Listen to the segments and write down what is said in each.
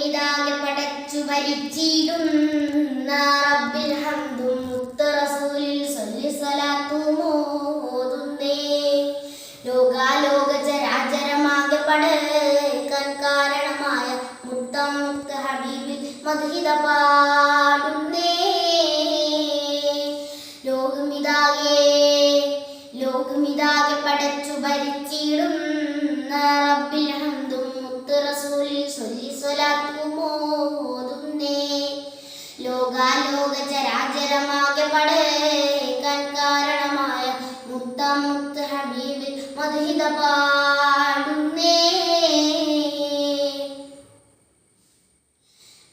ലോകമിതാകെ പടച്ചു ഭരിച്ചിടുന്ന റബ്ബിൽ ഹംദും മുത്ത് റസൂലിൽ സ്വല്ലി സ്വലാത്തും ഓതുന്നേ. ലോകാലോക ചരാചരമാകെ പടക്കാൻ കാരണമായ മുത്തം മുത്ത് ഹബീബിൽ മദ്ഹിദ പാടുന്നേ. ലോകമിതാകെ പടച്ചു ഭരിച്ചിടുന്ന റബ്ബിൽ ഹംദും മുത്ത് റസൂലിൽ സ്വല്ലി സ്വലാത്തും ഓതുന്നേ. ലോകാലോക ചരാചരമാകെ പടക്കാൻ കാരണമായ മുത്തം മുത്ത് ഹബീബിൽ മദ്ഹിദ പാടുന്നേ.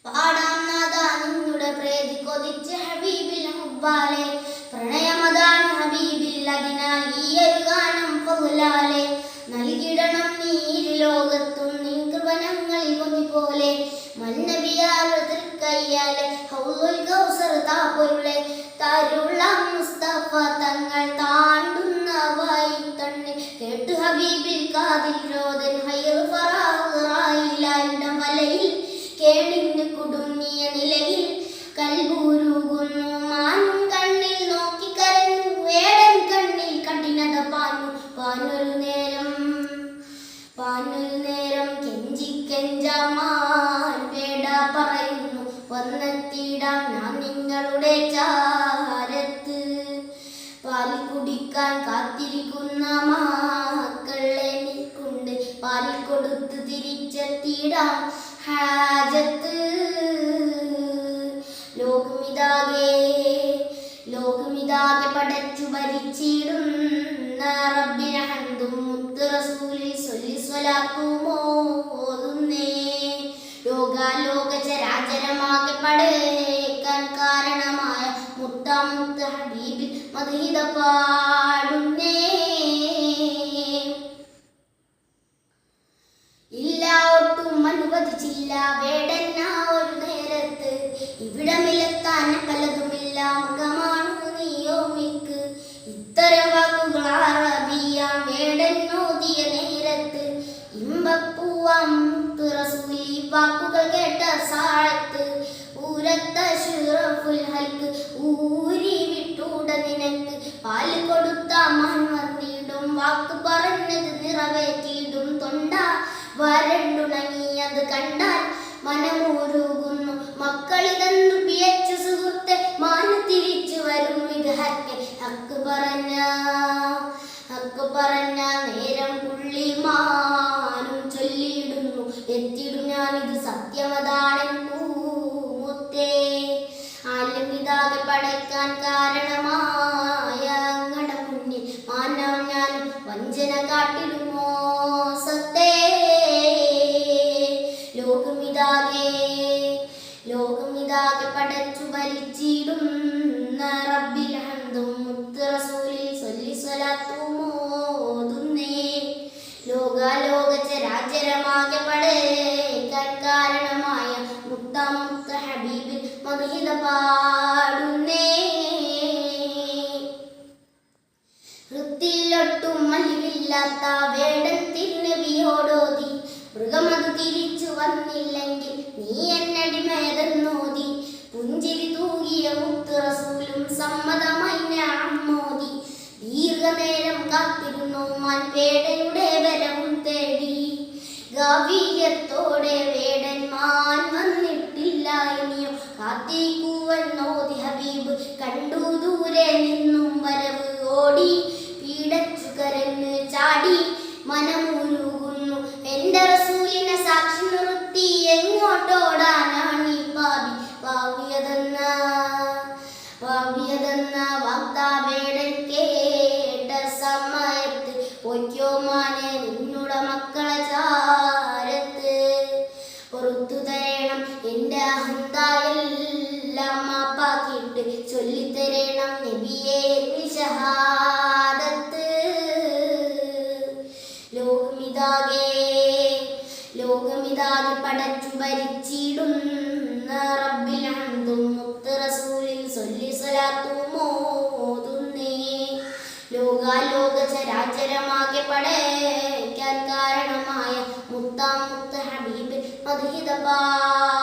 പാടാം നാദാ നിന്നുടെ പ്രീതി കൊതിച്ച് ഹബീബിൽ ഹുബ്ബാലെ. പ്രണയമതാണ് ഹബീബിൽ, അതിനാൽ ഈയൊരു ഗാനം ഫൗലാലെ. നൽകിടണം നീര് ലോകത്തും നിൻ കൃപനങ്ങളിൽ കൊതി പോലെ. മന്നബിയാരുടെ തൃക്കയ്യാലെ ഹൗലുൽ കൗസർ താപ്പൊരുളെ. തരുള മുസ്തഫ തങ്ങൾ താണ്ടുന്ന വായു തണ്ണി കേട്ട് ഹബീബിൽ കാതിൽ രോദൻ ഹൈർ ഫറായിലായിടം വലയിൽ കേണിന് കുടുങ്ങിയ നിലയിൽ കൽബുരുകുന്നു മാനും കണ്ണിൽ നോക്കി കരഞ്ഞു വേടൻ കണ്ണിൽ കഠിനത പാനൊരു നേരം കെഞ്ചാമാൻ വേട പറയുന്നു വന്നെത്തിയിടാം ഞാൻ നിങ്ങളുടെ ചാരത്ത്. പാൽ കുടിക്കാൻ കാത്തിരിക്കുന്ന മക്കളെ നിൽക്കുണ്ട്, പാൽ കൊടുത്ത് തിരിച്ചെത്തിയിടാം ഹാജത്ത്. ലോകമിതാകെ പടച്ചു ഭരിച്ചിടുന്ന റബ്ബിൽ ഹംദും മുത്ത് റസൂലിൽ സ്വല്ലി സ്വലാത്തും ഓതുന്നേ. ലോകാലോക ചരാചരമാകെ പടക്കാൻ കാരണമായ മുത്തം മുത്ത് ഹബീബിൽ മദ്ഹിദ പാടുന്നേ. ഇല്ല ഒട്ടും അനുവദിച്ചില്ല വേടന്ന ഒരു നേരത്ത്, ഇവിടമിലെത്താൻ പലതുമില്ല മൃഗമാണു നീയോമിക്ക്. ഇത്തരം വാക്കുകൾ അറബിയാം വേടൻ ഓതിയ നേരത്ത്. ഇമ്പപ്പൂവാം മുത്ത് റസൂലി വാക്കുകൾ കേട്ട സാഴത്ത്. ഊരത്ത ശുറഫുൽ ഹൽക്ക് ഊരി വിട്ടൂട നിനക്ക്. പാല് കൊടുത്ത മൺ വന്നിടും, വാക്ക് പറഞ്ഞത് നിറവേറ്റിയിടും. തൊണ്ട വരണ്ടുണങ്ങിയത് കണ്ടാൽ മനമൂരുകുന്നു. മക്കളിതെന്നു പിയച്ചു സുഹൃത്തെ, മാന് തിരിച്ചു വരും ഇത് ഹക്ക്. ഹക്ക് പറഞ്ഞ നേരം പുള്ളിമാനും ചൊല്ലിയിടുന്നു. എത്തിയിടും ഞാനിത് സത്യമതാണെൻ പൂമുത്തേ. ആലമിതാകെ പടയ്ക്കാൻ കാരണമായ അങ്ങടെ മുന്നിൽ മാനാം ഞാനും വഞ്ചന കാട്ടിടുമോ സത്തേ. ലോകമിതാകെ പടച്ചു ഭരിച്ചിടുന്ന റബ്ബിൽ ഹംദും മുത്ത് റസൂലിൽ സ്വല്ലി സ്വലാത്തും ഓതുന്നേ. ലോകാലോക ചരാചരമാകെ പടയ്ക്കാൻ കാരണമായ മുത്തം മുത്ത് ഹബീബിൽ മദ്ഹിദ പാടുന്നേ. ഹൃത്തിലൊട്ടും മലിവില്ലാത്ത വേടൻ തിരുനബിയോടോതി. മൃഗമത് തിരിച്ചു വന്നില്ലെങ്കിൽ നീ എന്നടിമേതെന്നോതി. പുഞ്ചിരി തൂകിയ മുത്ത് റസൂലും സമ്മതമായി ഞാമോതി. ദീർഘനേരം കാത്തിരുന്നു മാൻ പേടയുടെ വരവും തേടി. ഗാംഭീര്യത്തോടെ വേടൻ മാൻ വന്നിട്ടില്ല ഇനിയോ കാത്തിരിക്കുവെന്നോതി ഹബീബ്. കണ്ടു ദൂരെ നിന്നും വരവ് ഓടി, പീഡച്ചു കരഞ്ഞ് ചാടി മനമുരുകുന്നു. എന്റെ റസൂലിനെ സാക്ഷി നിർത്തി എങ്ങോട്ടോടാനാണീ പാപി. പാവിയതെന്ന വാക്താവേടൻ കേട്ട സമയത്ത് പൊയ്ക്കോ മാനെ നിന്നുട മക്കളെ ചാരത്ത്. പുറത്തു തരണം എന്റെ അഹന്തായെല്ലാം മാപ്പാക്കിയിട്ട് ചൊല്ലിത്തരണം നബിയെ ഷഹാദത്ത്. ലോകമിതാകെ പടച്ചു ഭരിച്ചിടുന്ന റബ്ബിൽ ഹംദും മുത്ത് റസൂലിൽ സ്വല്ലി സ്വലാത്തും ഓതുന്നേ. ലോകാലോക ചരാചരമാകെ പടയ്ക്കാൻ കാരണമായ മുത്താം മുത്ത് ഹബീബ് മദ്ഹിദ മുസ്തഫ